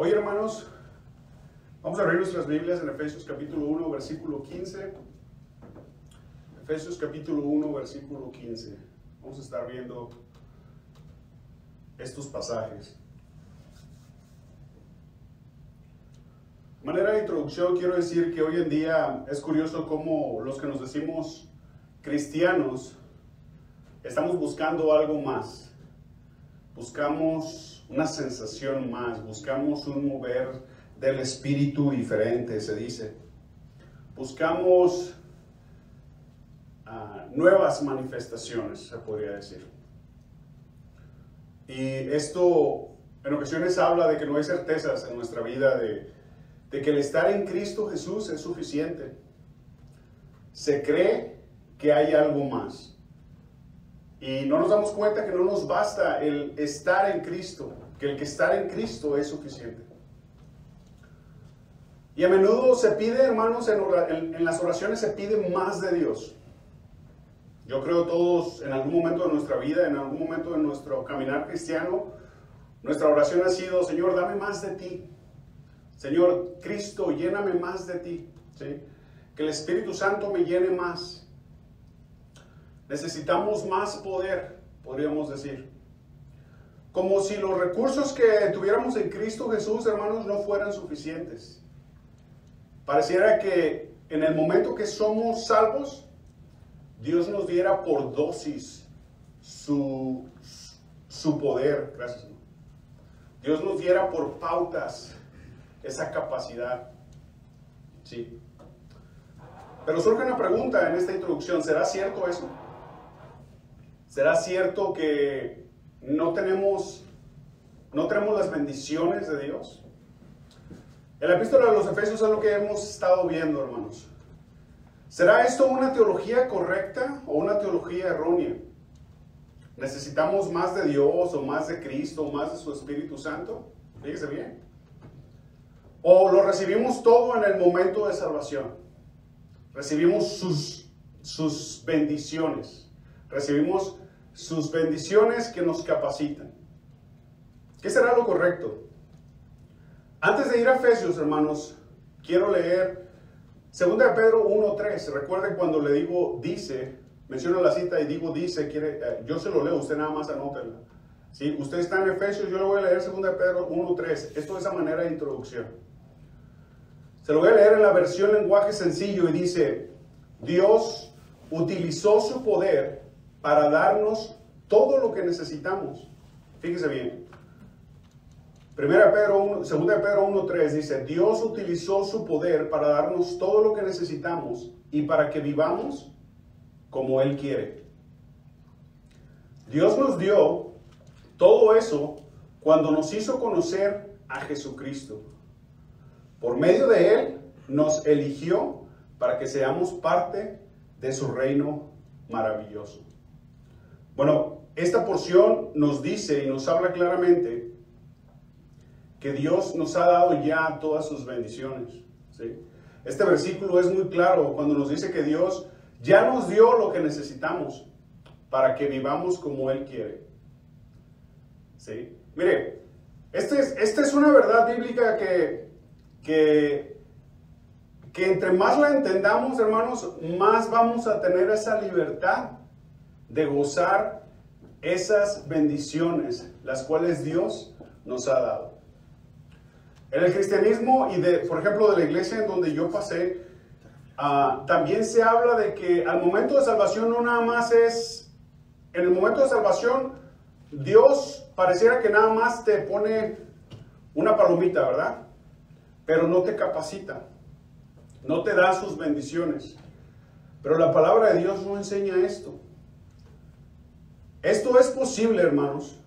Hoy, hermanos, vamos a abrir nuestras Biblias en Efesios capítulo 1, versículo 15. Efesios capítulo 1, versículo 15. Vamos a estar viendo estos pasajes. De manera de introducción, quiero decir que hoy en día es curioso cómo los que nos decimos cristianos estamos buscando algo más. Buscamos una sensación más, buscamos un mover del espíritu diferente, se dice. Buscamos nuevas manifestaciones, se podría decir. Y esto en ocasiones habla de que no hay certezas en nuestra vida, de que el estar en Cristo Jesús es suficiente. Se cree que hay algo más. Y no nos damos cuenta que no nos basta el estar en Cristo, que el que estar en Cristo es suficiente. Y a menudo se pide, hermanos, en las oraciones se pide más de Dios. Yo creo todos en algún momento de nuestra vida, en algún momento de nuestro caminar cristiano, nuestra oración ha sido: Señor, dame más de ti. Señor Cristo, lléname más de ti. ¿Sí? Que el Espíritu Santo me llene más. Necesitamos más poder, podríamos decir. Como si los recursos que tuviéramos en Cristo Jesús, hermanos, no fueran suficientes. Pareciera que en el momento que somos salvos, Dios nos diera por dosis su poder. Gracias, hermano. Dios nos diera por pautas esa capacidad. Sí. Pero surge una pregunta en esta introducción: ¿será cierto eso? ¿Será cierto que no tenemos las bendiciones de Dios? En la epístola de los Efesios es lo que hemos estado viendo, hermanos. ¿Será esto una teología correcta o una teología errónea? ¿Necesitamos más de Dios o más de Cristo o más de su Espíritu Santo? Fíjese bien. ¿O lo recibimos todo en el momento de salvación? Recibimos sus bendiciones. Recibimos sus bendiciones que nos capacitan. ¿Qué será lo correcto? Antes de ir a Efesios, hermanos, quiero leer 2 de Pedro 1:3. Recuerden cuando le digo dice, menciono la cita y digo dice, yo se lo leo, usted nada más anótela. ¿Sí? Usted está en Efesios, yo le voy a leer 2 de Pedro 1:3. Esto es a manera de introducción. Se lo voy a leer en la versión lenguaje sencillo y dice: Dios utilizó su poder para darnos todo lo que necesitamos. Fíjese bien. 2 de Pedro 1:3 dice: Dios utilizó su poder para darnos todo lo que necesitamos y para que vivamos como Él quiere. Dios nos dio todo eso cuando nos hizo conocer a Jesucristo. Por medio de Él nos eligió para que seamos parte de su reino maravilloso. Bueno, esta porción nos dice y nos habla claramente que Dios nos ha dado ya todas sus bendiciones. ¿Sí? Este versículo es muy claro cuando nos dice que Dios ya nos dio lo que necesitamos para que vivamos como Él quiere. ¿Sí? Mire, esta es una verdad bíblica que entre más la entendamos, hermanos, más vamos a tener esa libertad de gozar esas bendiciones, las cuales Dios nos ha dado. En el cristianismo y por ejemplo, de la iglesia en donde yo pasé, también se habla de que al momento de salvación no nada más es, en el momento de salvación, Dios pareciera que nada más te pone una palomita, ¿verdad? Pero no te capacita, no te da sus bendiciones. Pero la palabra de Dios no enseña esto. Esto es posible, hermanos.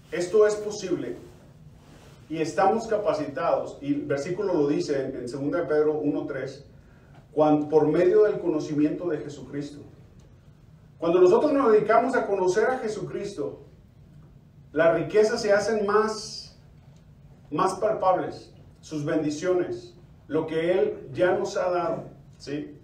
Esto es posible. Y estamos capacitados, y el versículo lo dice en 2 de Pedro 1:3, por medio del conocimiento de Jesucristo. Cuando nosotros nos dedicamos a conocer a Jesucristo, las riquezas se hacen más palpables, sus bendiciones, lo que Él ya nos ha dado. ¿Sí?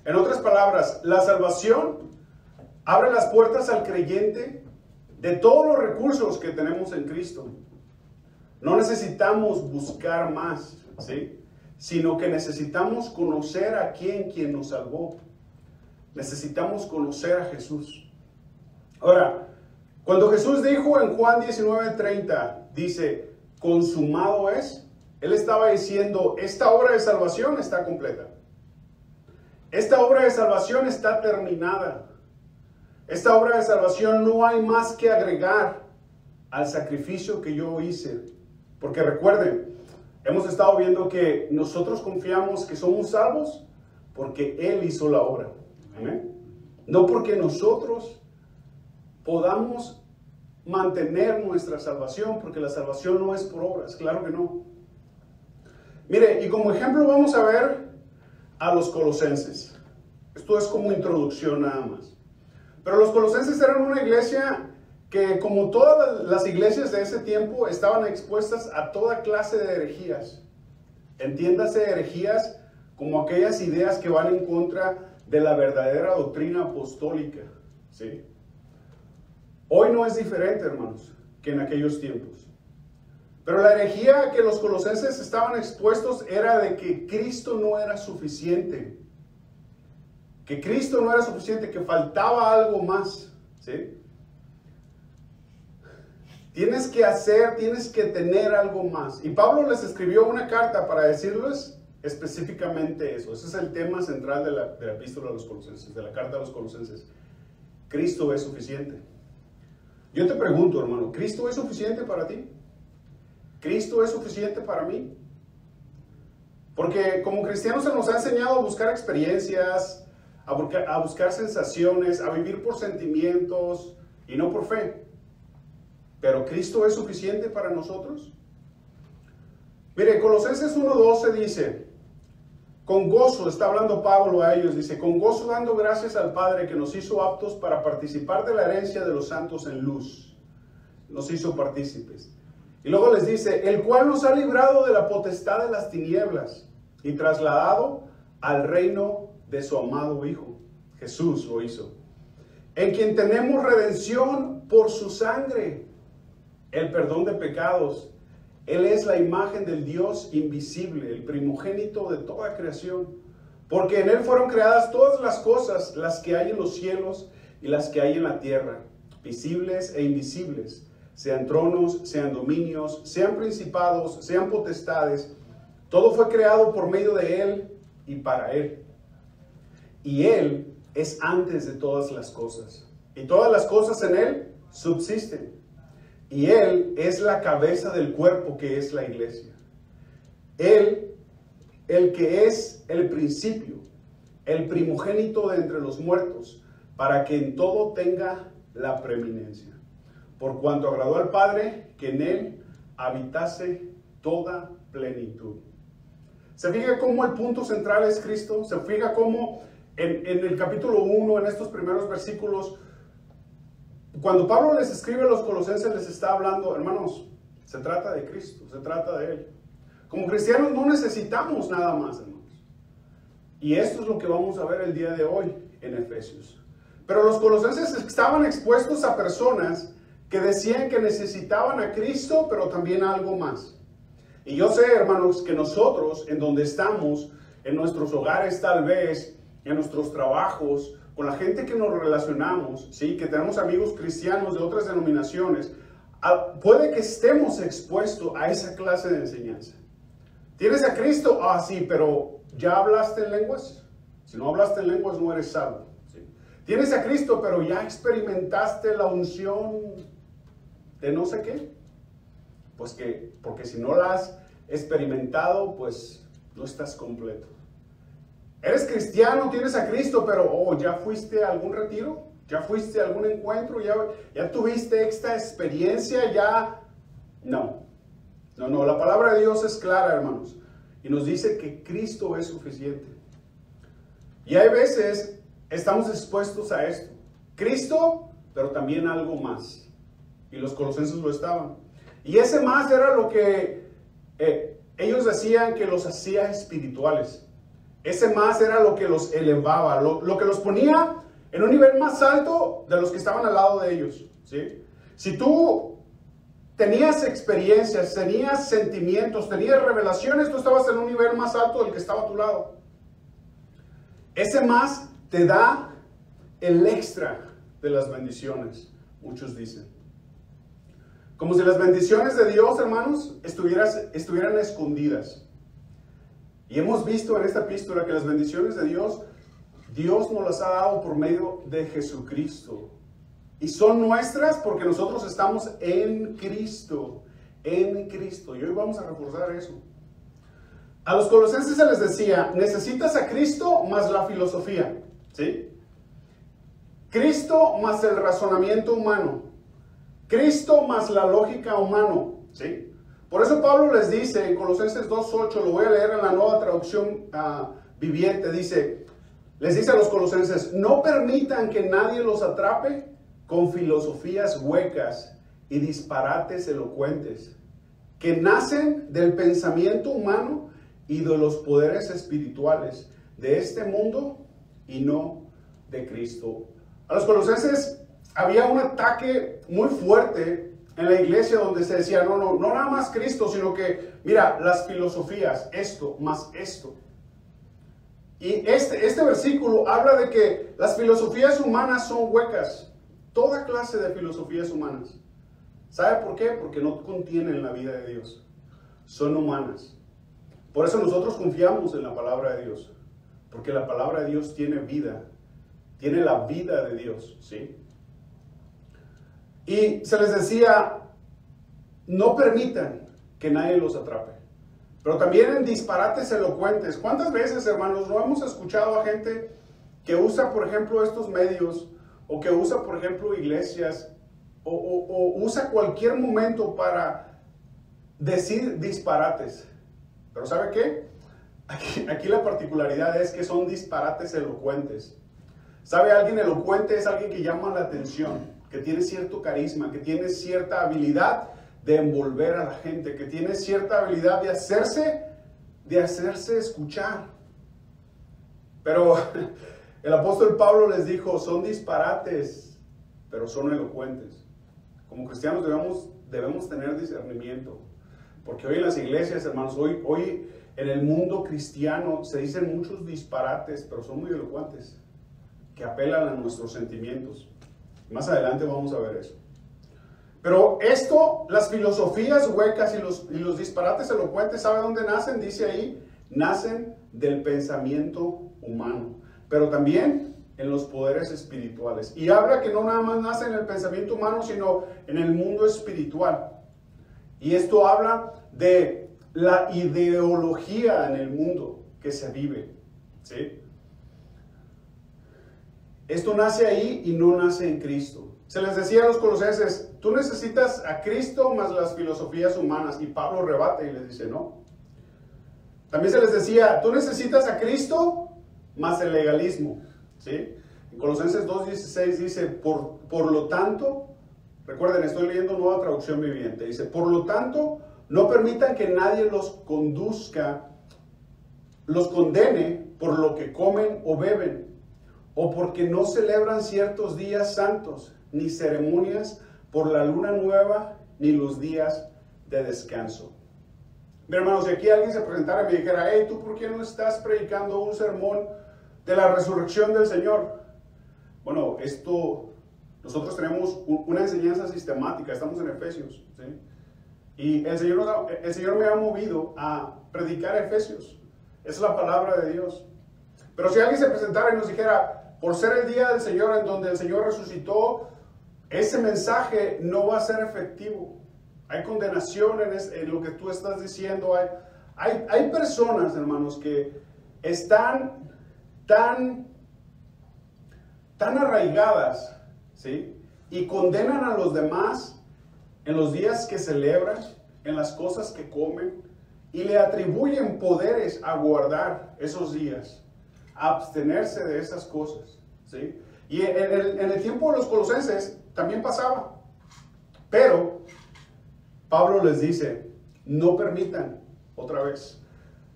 En otras palabras, la salvación abre las puertas al creyente de todos los recursos que tenemos en Cristo. No necesitamos buscar más, ¿sí? Sino que necesitamos conocer a quien nos salvó. Necesitamos conocer a Jesús. Ahora, cuando Jesús dijo en Juan 19:30, dice, consumado es, Él estaba diciendo, esta obra de salvación está completa. Esta obra de salvación está terminada. Esta obra de salvación no hay más que agregar al sacrificio que yo hice. Porque recuerden, hemos estado viendo que nosotros confiamos que somos salvos porque Él hizo la obra. ¿Amén? No porque nosotros podamos mantener nuestra salvación, porque la salvación no es por obras, claro que no. Mire, y como ejemplo vamos a ver a los colosenses. Esto es como introducción nada más. Pero los colosenses eran una iglesia que, como todas las iglesias de ese tiempo, estaban expuestas a toda clase de herejías. Entiéndase herejías como aquellas ideas que van en contra de la verdadera doctrina apostólica, ¿sí? Hoy no es diferente, hermanos, que en aquellos tiempos. Pero la herejía que los colosenses estaban expuestos era de que Cristo no era suficiente. Que Cristo no era suficiente, que faltaba algo más, ¿sí? Tienes que tener algo más. Y Pablo les escribió una carta para decirles específicamente eso. Ese es el tema central de la epístola a los colosenses, de la carta a los colosenses. Cristo es suficiente. Yo te pregunto, hermano, ¿Cristo es suficiente para ti? ¿Cristo es suficiente para mí? Porque como cristianos se nos ha enseñado a buscar experiencias, a buscar sensaciones, a vivir por sentimientos y no por fe. ¿Pero Cristo es suficiente para nosotros? Mire, Colosenses 1:12 dice, con gozo, está hablando Pablo a ellos, dice, con gozo dando gracias al Padre que nos hizo aptos para participar de la herencia de los santos en luz. Nos hizo partícipes. Y luego les dice, el cual nos ha librado de la potestad de las tinieblas y trasladado al reino de su amado Hijo. Jesús lo hizo. En quien tenemos redención por su sangre, el perdón de pecados. Él es la imagen del Dios invisible, el primogénito de toda creación. Porque en Él fueron creadas todas las cosas, las que hay en los cielos y las que hay en la tierra, visibles e invisibles. Sean tronos, sean dominios, sean principados, sean potestades. Todo fue creado por medio de Él y para Él. Y Él es antes de todas las cosas. Y todas las cosas en Él subsisten. Y Él es la cabeza del cuerpo que es la iglesia. Él, el que es el principio, el primogénito de entre los muertos, para que en todo tenga la preeminencia. Por cuanto agradó al Padre que en Él habitase toda plenitud. ¿Se fija cómo el punto central es Cristo? ¿Se fija cómo en el capítulo 1, en estos primeros versículos, cuando Pablo les escribe a los colosenses, les está hablando, hermanos, se trata de Cristo, se trata de Él. Como cristianos no necesitamos nada más, hermanos. Y esto es lo que vamos a ver el día de hoy en Efesios. Pero los colosenses estaban expuestos a personas que decían que necesitaban a Cristo, pero también algo más. Y yo sé, hermanos, que nosotros, en donde estamos, en nuestros hogares tal vez, en nuestros trabajos, con la gente que nos relacionamos, ¿sí? Que tenemos amigos cristianos de otras denominaciones, puede que estemos expuestos a esa clase de enseñanza. ¿Tienes a Cristo? Ah, sí, pero ¿ya hablaste en lenguas? Si no hablaste en lenguas no eres salvo, ¿sí? ¿Tienes a Cristo, pero ya experimentaste la unción de no sé qué? Pues que, porque si no la has experimentado, pues no estás completo. Eres cristiano, tienes a Cristo, pero ¿ya fuiste a algún retiro? ¿Ya fuiste a algún encuentro? ¿Ya tuviste esta experiencia? ¿Ya? No, la palabra de Dios es clara, hermanos, y nos dice que Cristo es suficiente. Y hay veces estamos expuestos a esto. Cristo, pero también algo más. Y los colosenses lo estaban. Y ese más era lo que ellos decían que los hacía espirituales. Ese más era lo que los elevaba, lo que los ponía en un nivel más alto de los que estaban al lado de ellos, ¿sí? Si tú tenías experiencias, tenías sentimientos, tenías revelaciones, tú estabas en un nivel más alto del que estaba a tu lado. Ese más te da el extra de las bendiciones, muchos dicen. Como si las bendiciones de Dios, hermanos, estuvieran escondidas. Y hemos visto en esta epístola que las bendiciones de Dios nos las ha dado por medio de Jesucristo. Y son nuestras porque nosotros estamos en Cristo. En Cristo. Y hoy vamos a reforzar eso. A los colosenses se les decía, necesitas a Cristo más la filosofía. ¿Sí? Cristo más el razonamiento humano. Cristo más la lógica humana. ¿Sí? Por eso Pablo les dice en Colosenses 2:8, lo voy a leer en la Nueva Traducción Viviente, les dice a los colosenses, no permitan que nadie los atrape con filosofías huecas y disparates elocuentes, que nacen del pensamiento humano y de los poderes espirituales de este mundo y no de Cristo. A los colosenses había un ataque muy fuerte en la iglesia donde se decía, no nada más Cristo, sino que, mira, las filosofías, esto más esto. Y este versículo habla de que las filosofías humanas son huecas, toda clase de filosofías humanas. ¿Sabe por qué? Porque no contienen la vida de Dios, son humanas. Por eso nosotros confiamos en la palabra de Dios, porque la palabra de Dios tiene vida, tiene la vida de Dios, ¿sí? Y se les decía, no permitan que nadie los atrape. Pero también en disparates elocuentes. ¿Cuántas veces, hermanos, no hemos escuchado a gente que usa, por ejemplo, estos medios, o que usa, por ejemplo, iglesias, o usa cualquier momento para decir disparates? Pero ¿sabe qué? Aquí la particularidad es que son disparates elocuentes. ¿Sabe? Alguien elocuente es alguien que llama la atención, que tiene cierto carisma, que tiene cierta habilidad de envolver a la gente, que tiene cierta habilidad de hacerse escuchar. Pero el apóstol Pablo les dijo, son disparates, pero son elocuentes. Como cristianos debemos tener discernimiento, porque hoy en las iglesias, hermanos, hoy en el mundo cristiano se dicen muchos disparates, pero son muy elocuentes, que apelan a nuestros sentimientos. Más adelante vamos a ver eso. Pero las filosofías huecas y los disparates elocuentes, ¿sabe dónde nacen? Dice ahí, nacen del pensamiento humano, pero también en los poderes espirituales. Y habla que no nada más nace en el pensamiento humano, sino en el mundo espiritual. Y esto habla de la ideología en el mundo que se vive, ¿sí? Esto nace ahí y no nace en Cristo. Se les decía a los colosenses, tú necesitas a Cristo más las filosofías humanas. Y Pablo rebate y les dice, no. También se les decía, tú necesitas a Cristo más el legalismo. ¿Sí? En Colosenses 2:16 dice, por lo tanto, recuerden, estoy leyendo Nueva Traducción Viviente. Dice, por lo tanto, no permitan que nadie los condene por lo que comen o beben, o porque no celebran ciertos días santos, ni ceremonias por la luna nueva, ni los días de descanso. Mi hermano, si aquí alguien se presentara y me dijera, hey, ¿tú por qué no estás predicando un sermón de la resurrección del Señor? Bueno, nosotros tenemos una enseñanza sistemática, estamos en Efesios, ¿sí? Y el Señor me ha movido a predicar Efesios. Es la palabra de Dios. Pero si alguien se presentara y nos dijera, por ser el día del Señor en donde el Señor resucitó, ese mensaje no va a ser efectivo. Hay condenación en lo que tú estás diciendo. Hay personas, hermanos, que están tan arraigadas, ¿sí? Y condenan a los demás en los días que celebran, en las cosas que comen, y le atribuyen poderes a guardar esos días, a abstenerse de esas cosas, ¿sí? Y en el tiempo de los colosenses también pasaba. Pero Pablo les dice, no permitan, otra vez.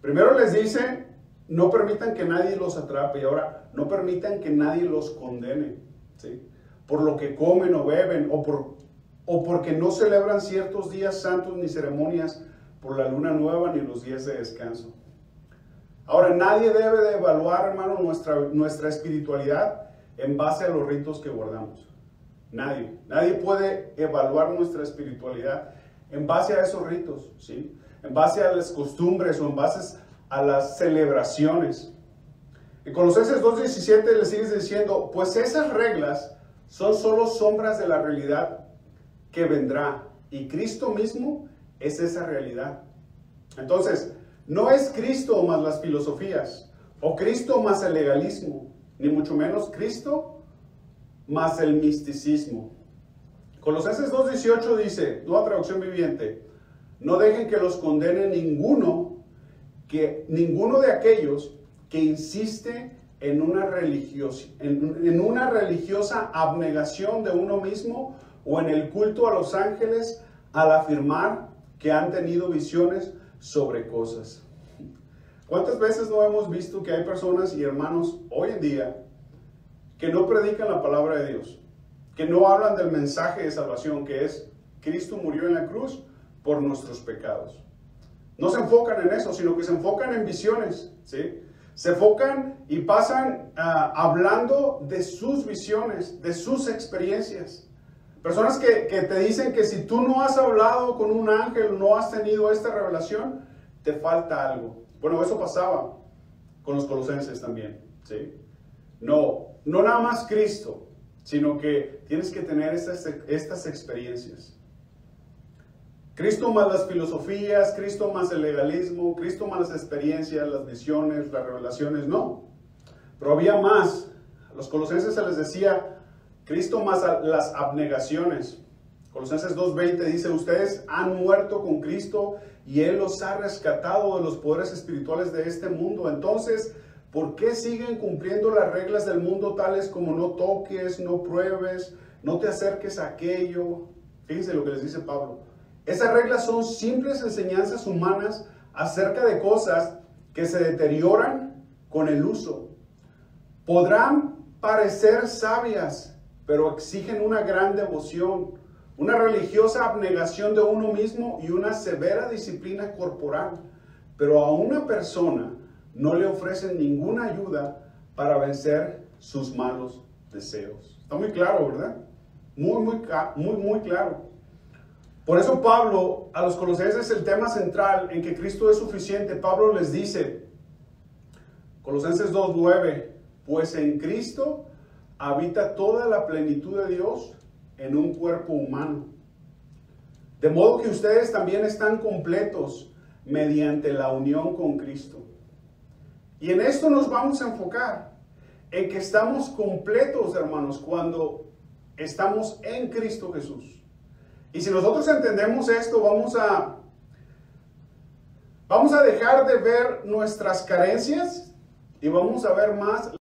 Primero les dice, no permitan que nadie los atrape. Y ahora, no permitan que nadie los condene, ¿sí? Por lo que comen o beben, o por o porque no celebran ciertos días santos ni ceremonias por la luna nueva ni los días de descanso. Ahora, nadie debe de evaluar, hermano, nuestra espiritualidad en base a los ritos que guardamos. Nadie. Nadie puede evaluar nuestra espiritualidad en base a esos ritos, ¿sí? En base a las costumbres o en base a las celebraciones. En Colosenses 2:17 le sigues diciendo, pues esas reglas son solo sombras de la realidad que vendrá, y Cristo mismo es esa realidad. Entonces, no es Cristo más las filosofías, o Cristo más el legalismo, ni mucho menos Cristo más el misticismo. Colosenses 2:18 dice, Nueva Traducción Viviente, no dejen que los condene ninguno de aquellos que insiste en una religiosa abnegación de uno mismo o en el culto a los ángeles al afirmar que han tenido visiones sobre cosas. ¿Cuántas veces no hemos visto que hay personas y hermanos hoy en día que no predican la palabra de Dios, que no hablan del mensaje de salvación que es Cristo murió en la cruz por nuestros pecados? No se enfocan en eso, sino que se enfocan en visiones, ¿sí? Se enfocan y pasan hablando de sus visiones, de sus experiencias. Personas que te dicen que si tú no has hablado con un ángel, no has tenido esta revelación, te falta algo. Bueno, eso pasaba con los colosenses también, ¿sí? No nada más Cristo, sino que tienes que tener estas experiencias. Cristo más las filosofías, Cristo más el legalismo, Cristo más las experiencias, las visiones, las revelaciones, no. Pero había más. A los colosenses se les decía Cristo más las abnegaciones. Colosenses 2:20 dice, ustedes han muerto con Cristo y Él los ha rescatado de los poderes espirituales de este mundo. Entonces, ¿por qué siguen cumpliendo las reglas del mundo tales como no toques, no pruebes, no te acerques a aquello? Fíjense lo que les dice Pablo. Esas reglas son simples enseñanzas humanas acerca de cosas que se deterioran con el uso. Podrán parecer sabias, pero exigen una gran devoción, una religiosa abnegación de uno mismo y una severa disciplina corporal. Pero a una persona no le ofrecen ninguna ayuda para vencer sus malos deseos. Está muy claro, ¿verdad? Muy claro. Por eso Pablo, a los colosenses, el tema central en que Cristo es suficiente, Pablo les dice, Colosenses 2:9, pues en Cristo habita toda la plenitud de Dios en un cuerpo humano. De modo que ustedes también están completos mediante la unión con Cristo. Y en esto nos vamos a enfocar, en que estamos completos, hermanos, cuando estamos en Cristo Jesús. Y si nosotros entendemos esto, vamos a dejar de ver nuestras carencias y vamos a ver más